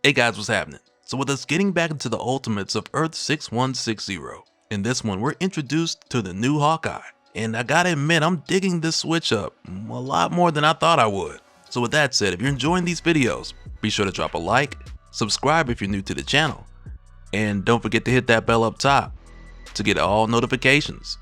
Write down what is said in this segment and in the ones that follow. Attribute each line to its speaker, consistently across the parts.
Speaker 1: Hey guys, what's happening? So with us getting back into the Ultimates of Earth 6160, in this one we're introduced to the new Hawkeye. And I gotta admit, I'm digging this switch up a lot more than I thought I would. So with that said, if you're enjoying these videos, be sure to drop a like, subscribe if you're new to the channel, and don't forget to hit that bell up top to get all notifications.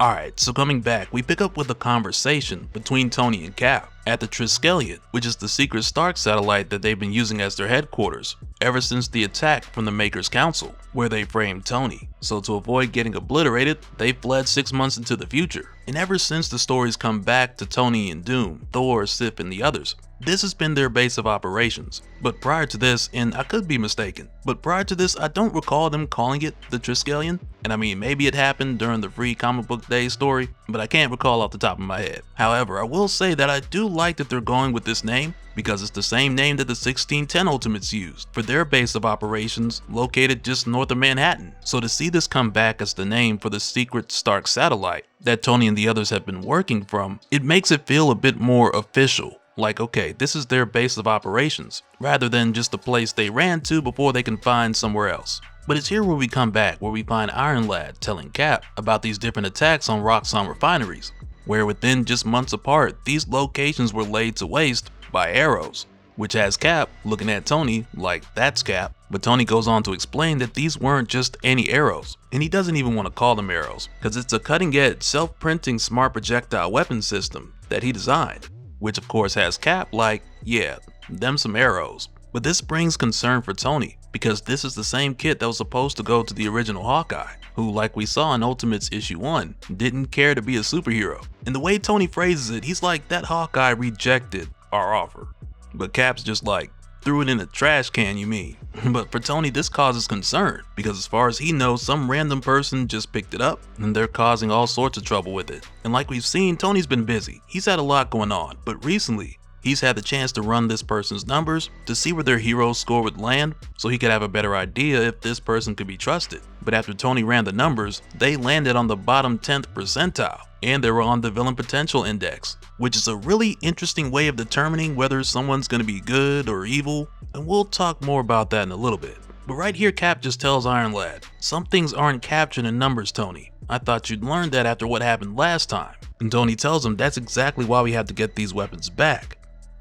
Speaker 1: Alright, so coming back, we pick up with a conversation between Tony and Cap at the Triskelion, which is the secret Stark satellite that they've been using as their headquarters ever since the attack from the Maker's Council, where they framed Tony. So to avoid getting obliterated, they fled 6 months into the future. And ever since the stories come back to Tony and Doom, Thor, Sif, and the others, this has been their base of operations. But prior to this, and I could be mistaken, but prior to this I don't recall them calling it the Triskelion. And I mean, maybe it happened during the Free Comic Book Day story, but I can't recall off the top of my head. However, I will say that I do like that they're going with this name, because it's the same name that the 1610 Ultimates used for their base of operations located just north of Manhattan. So to see this come back as the name for the secret Stark satellite that Tony and the others have been working from, it makes it feel a bit more official. Like, okay, this is their base of operations, rather than just the place they ran to before they can find somewhere else. But it's here where we come back, where we find Iron Lad telling Cap about these different attacks on Roxxon refineries, where within just months apart, these locations were laid to waste by arrows, which has Cap looking at Tony like that's Cap. But Tony goes on to explain that these weren't just any arrows, and he doesn't even want to call them arrows, because it's a cutting-edge, self-printing smart projectile weapon system that he designed, which of course has Cap like, yeah, them some arrows. But this brings concern for Tony, because this is the same kit that was supposed to go to the original Hawkeye, who, like we saw in Ultimates issue 1, didn't care to be a superhero. And the way Tony phrases it, he's like, that Hawkeye rejected our offer. But Cap's just like, threw it in a trash can, you mean? But for Tony, this causes concern, because as far as he knows, some random person just picked it up, and they're causing all sorts of trouble with it. And like we've seen, Tony's been busy. He's had a lot going on, but recently, he's had the chance to run this person's numbers to see where their hero's score would land, so he could have a better idea if this person could be trusted. But after Tony ran the numbers, they landed on the bottom 10th percentile, and they were on the Villain Potential Index, which is a really interesting way of determining whether someone's going to be good or evil, and we'll talk more about that in a little bit. But right here, Cap just tells Iron Lad, some things aren't captured in numbers, Tony. I thought you'd learned that after what happened last time. And Tony tells him that's exactly why we have to get these weapons back.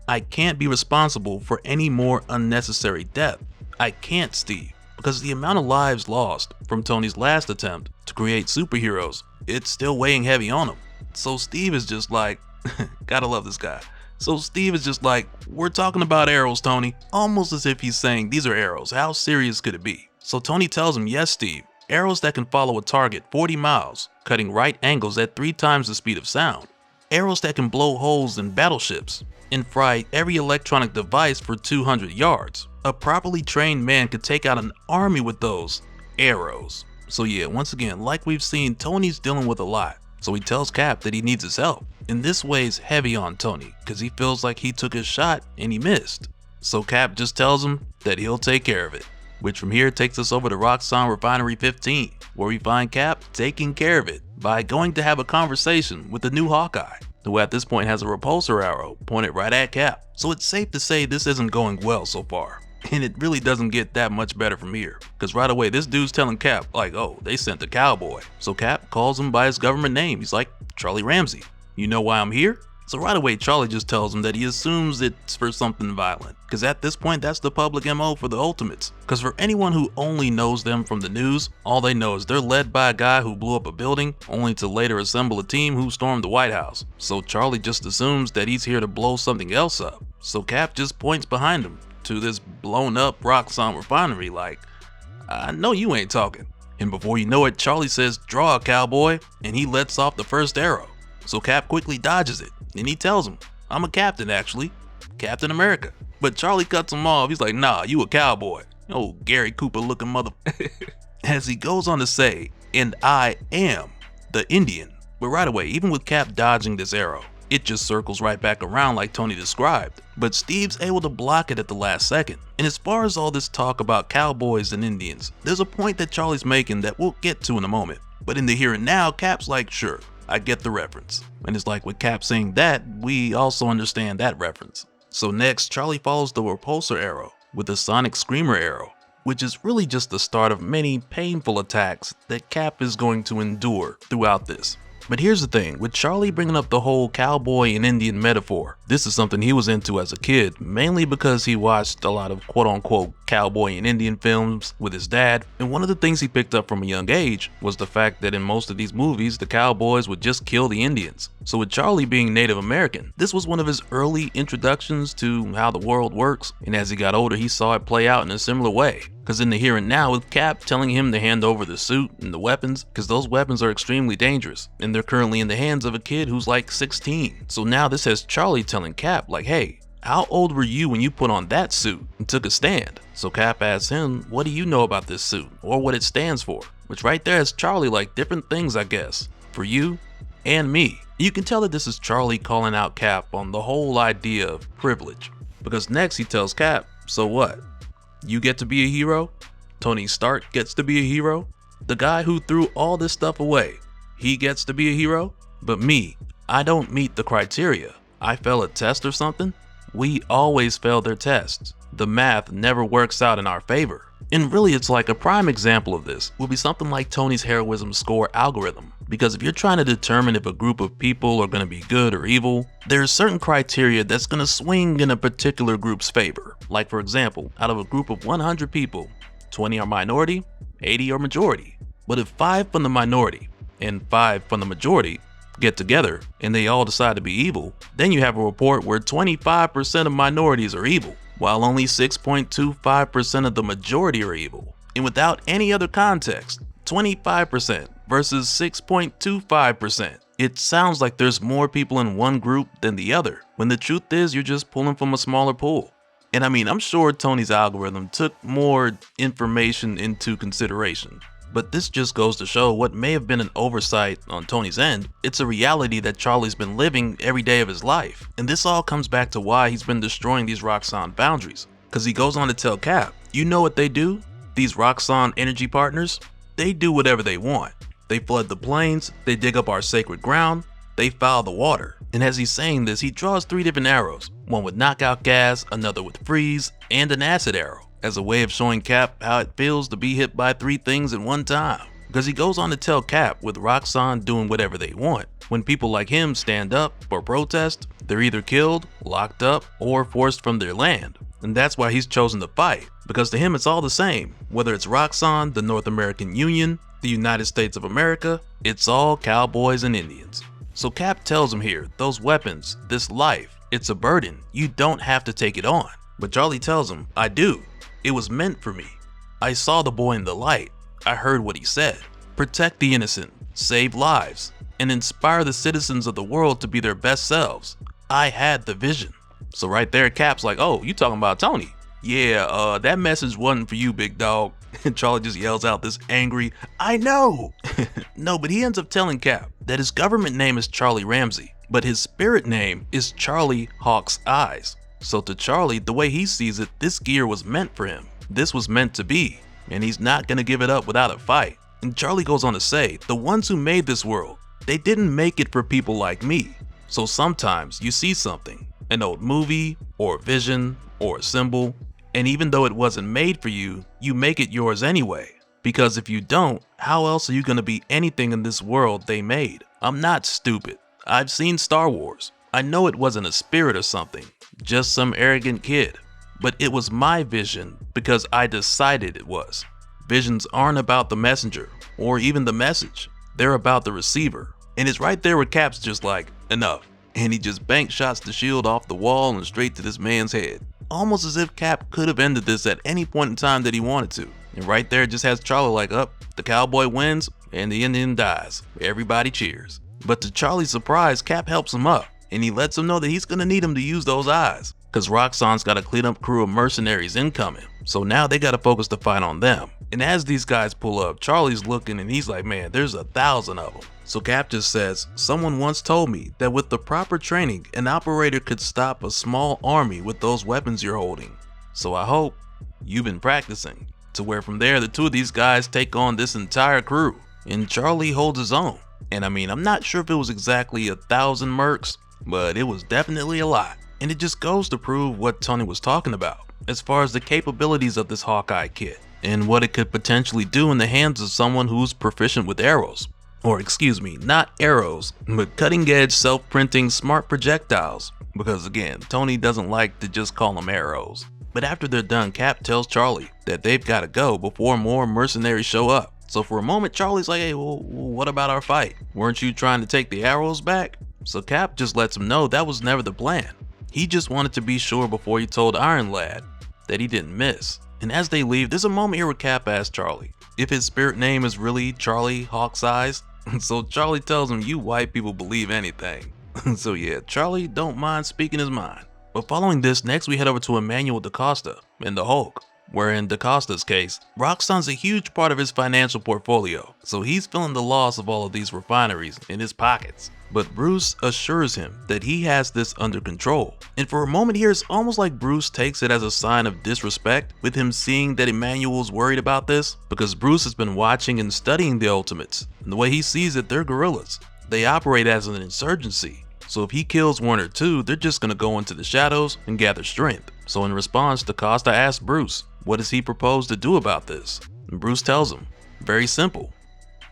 Speaker 1: I can't be responsible for any more unnecessary death. I can't, Steve, because the amount of lives lost from Tony's last attempt to create superheroes, it's still weighing heavy on him. So Steve is just like, gotta love this guy. So Steve is just like, we're talking about arrows, Tony, almost as if he's saying, these are arrows, how serious could it be? So Tony tells him, yes, Steve, arrows that can follow a target 40 miles, cutting right angles at 3 times the speed of sound. Arrows that can blow holes in battleships and fry every electronic device for 200 yards. A properly trained man could take out an army with those arrows. So yeah, once again, like we've seen, Tony's dealing with a lot. So he tells Cap that he needs his help. And this weighs heavy on Tony, because he feels like he took his shot and he missed. So Cap just tells him that he'll take care of it. Which from here takes us over to Roxxon Refinery 15, where we find Cap taking care of it by going to have a conversation with the new Hawkeye, who at this point has a repulsor arrow pointed right at Cap. So it's safe to say this isn't going well so far. And it really doesn't get that much better from here, because right away this dude's telling Cap like, oh, they sent the cowboy. So Cap calls him by his government name. He's like, Charlie Ramsey, you know why I'm here? So right away Charlie just tells him that he assumes it's for something violent, because at this point that's the public MO for the Ultimates. Because for anyone who only knows them from the news, all they know is they're led by a guy who blew up a building only to later assemble a team who stormed the White House. So Charlie just assumes that he's here to blow something else up. So Cap just points behind him to this blown up Roxxon refinery like, I know you ain't talking. And before you know it, Charlie says, draw a cowboy, and he lets off the first arrow. So Cap quickly dodges it, and he tells him, I'm a captain actually, Captain America. But Charlie cuts him off. He's like, nah, you a cowboy. Oh, Gary Cooper looking mother. As he goes on to say, and I am the Indian. But right away, even with Cap dodging this arrow, it just circles right back around like Tony described. But Steve's able to block it at the last second. And as far as all this talk about cowboys and Indians, there's a point that Charlie's making that we'll get to in a moment. But in the here and now, Cap's like, sure, I get the reference. And it's like with Cap saying that, we also understand that reference. So next, Charlie follows the repulsor arrow with the sonic screamer arrow, which is really just the start of many painful attacks that Cap is going to endure throughout this. But here's the thing, with Charlie bringing up the whole cowboy and Indian metaphor, this is something he was into as a kid, mainly because he watched a lot of quote-unquote cowboy and Indian films with his dad, and one of the things he picked up from a young age was the fact that in most of these movies, the cowboys would just kill the Indians. So with Charlie being Native American, this was one of his early introductions to how the world works, and as he got older, he saw it play out in a similar way. Because in the here and now, with Cap telling him to hand over the suit and the weapons, because those weapons are extremely dangerous, and they're currently in the hands of a kid who's like 16. So now this has Charlie telling Cap like, hey, how old were you when you put on that suit and took a stand? So Cap asks him, what do you know about this suit, or what it stands for? Which right there has Charlie like different things, I guess, for you and me. You can tell that this is Charlie calling out Cap on the whole idea of privilege. Because next he tells Cap, so what? You get to be a hero? Tony Stark gets to be a hero? The guy who threw all this stuff away, he gets to be a hero? But me, I don't meet the criteria. I fail a test or something? We always fail their tests. The math never works out in our favor. And really, it's like a prime example of this will be something like Tony's heroism score algorithm. Because if you're trying to determine if a group of people are going to be good or evil, there's certain criteria that's going to swing in a particular group's favor. Like for example, out of a group of 100 people, 20 are minority, 80 are majority. But if 5 from the minority and 5 from the majority get together and they all decide to be evil, then you have a report where 25% of minorities are evil, while only 6.25% of the majority are evil. And without any other context, 25% versus 6.25%. It sounds like there's more people in one group than the other, when the truth is you're just pulling from a smaller pool. And I mean, I'm sure Tony's algorithm took more information into consideration, but this just goes to show what may have been an oversight on Tony's end. It's a reality that Charlie's been living every day of his life. And this all comes back to why he's been destroying these Roxxon boundaries. Because he goes on to tell Cap, you know what they do? These Roxxon energy partners? They do whatever they want. They flood the plains, they dig up our sacred ground, they foul the water. And as he's saying this, he draws 3 different arrows, one with knockout gas, another with freeze, and an acid arrow, as a way of showing Cap how it feels to be hit by 3 things at one time. Because he goes on to tell Cap with Roxxon doing whatever they want, when people like him stand up or protest, they're either killed, locked up, or forced from their land. And that's why he's chosen to fight, because to him it's all the same. Whether it's Roxxon, the North American Union, the United States of America, it's all cowboys and Indians. So Cap tells him here, those weapons, this life, it's a burden. You don't have to take it on. But Charlie tells him, I do. It was meant for me. I saw the boy in the light. I heard what he said. Protect the innocent, save lives, and inspire the citizens of the world to be their best selves. I had the vision. So right there, Cap's like, oh, you talking about Tony? Yeah, that message wasn't for you, big dog. And Charlie just yells out this angry, I know! No, but he ends up telling Cap that his government name is Charlie Ramsey, but his spirit name is Charlie Hawk's Eyes. So to Charlie, the way he sees it, this gear was meant for him. This was meant to be, and he's not gonna give it up without a fight. And Charlie goes on to say, the ones who made this world, they didn't make it for people like me. So sometimes you see something, an old movie, or a vision, or a symbol, and even though it wasn't made for you, you make it yours anyway. Because if you don't, how else are you gonna be anything in this world they made? I'm not stupid. I've seen Star Wars. I know it wasn't a spirit or something, just some arrogant kid. But it was my vision because I decided it was. Visions aren't about the messenger, or even the message. They're about the receiver. And it's right there where Cap's just like, enough. And he just bank shots the shield off the wall and straight to this man's head. Almost as if Cap could have ended this at any point in time that he wanted to. And right there it just has Charlie like, up, the cowboy wins and the Indian dies. Everybody cheers. But to Charlie's surprise, Cap helps him up, and he lets him know that he's gonna need him to use those eyes, cause Roxxon's got a clean up crew of mercenaries incoming. So now they gotta focus the fight on them. And as these guys pull up, Charlie's looking and he's like, man, there's 1,000 of them. So Cap just says, someone once told me that with the proper training, an operator could stop a small army with those weapons you're holding. So I hope you've been practicing. To where from there, the 2 of these guys take on this entire crew. And Charlie holds his own. And I mean, I'm not sure if it was exactly 1,000 mercs, but it was definitely a lot. And it just goes to prove what Tony was talking about, as far as the capabilities of this Hawkeye kit, and what it could potentially do in the hands of someone who's proficient with arrows. Or excuse me, not arrows, but cutting edge self-printing smart projectiles. Because again, Tony doesn't like to just call them arrows. But after they're done, Cap tells Charlie that they've got to go before more mercenaries show up. So for a moment, Charlie's like, hey, well, what about our fight? Weren't you trying to take the arrows back? So Cap just lets him know that was never the plan. He just wanted to be sure before he told Iron Lad that he didn't miss. And as they leave, there's a moment here where Cap asks Charlie if his spirit name is really Charlie Hawk's Eyes. So Charlie tells him, you white people believe anything. So yeah, Charlie don't mind speaking his mind. But following this, next we head over to Emmanuel DaCosta in the Hulk, where in DaCosta's case, Roxxon's a huge part of his financial portfolio, so he's feeling the loss of all of these refineries in his pockets. But Bruce assures him that he has this under control. And for a moment here, it's almost like Bruce takes it as a sign of disrespect with him seeing that Emmanuel's worried about this, because Bruce has been watching and studying the Ultimates, and the way he sees it, they're guerrillas. They operate as an insurgency. So if he kills one or two, they're just gonna go into the shadows and gather strength. So in response, DaCosta asks Bruce, what does he propose to do about this? And Bruce tells him, very simple,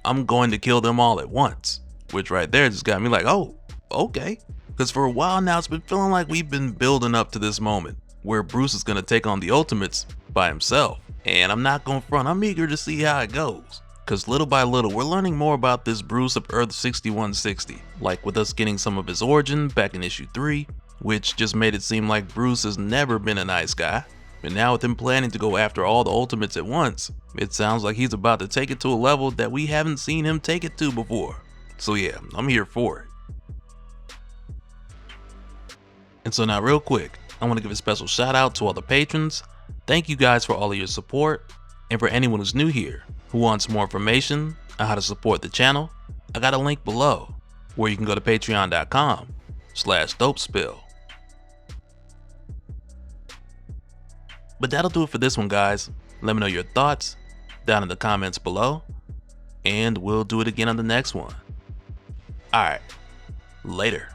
Speaker 1: I'm going to kill them all at once. Which right there just got me like, oh, okay. Because for a while now, it's been feeling like we've been building up to this moment where Bruce is gonna take on the Ultimates by himself. And I'm not gonna front, I'm eager to see how it goes. Because little by little, we're learning more about this Bruce of Earth 6160, like with us getting some of his origin back in issue 3, which just made it seem like Bruce has never been a nice guy. And now with him planning to go after all the Ultimates at once, it sounds like he's about to take it to a level that we haven't seen him take it to before. So yeah, I'm here for it. And so now real quick, I want to give a special shout out to all the patrons. Thank you guys for all of your support. And for anyone who's new here, who wants more information on how to support the channel, I got a link below where you can go to patreon.com/DopeSpill. But that'll do it for this one, guys. Let me know your thoughts down in the comments below, and we'll do it again on the next one. Alright, later.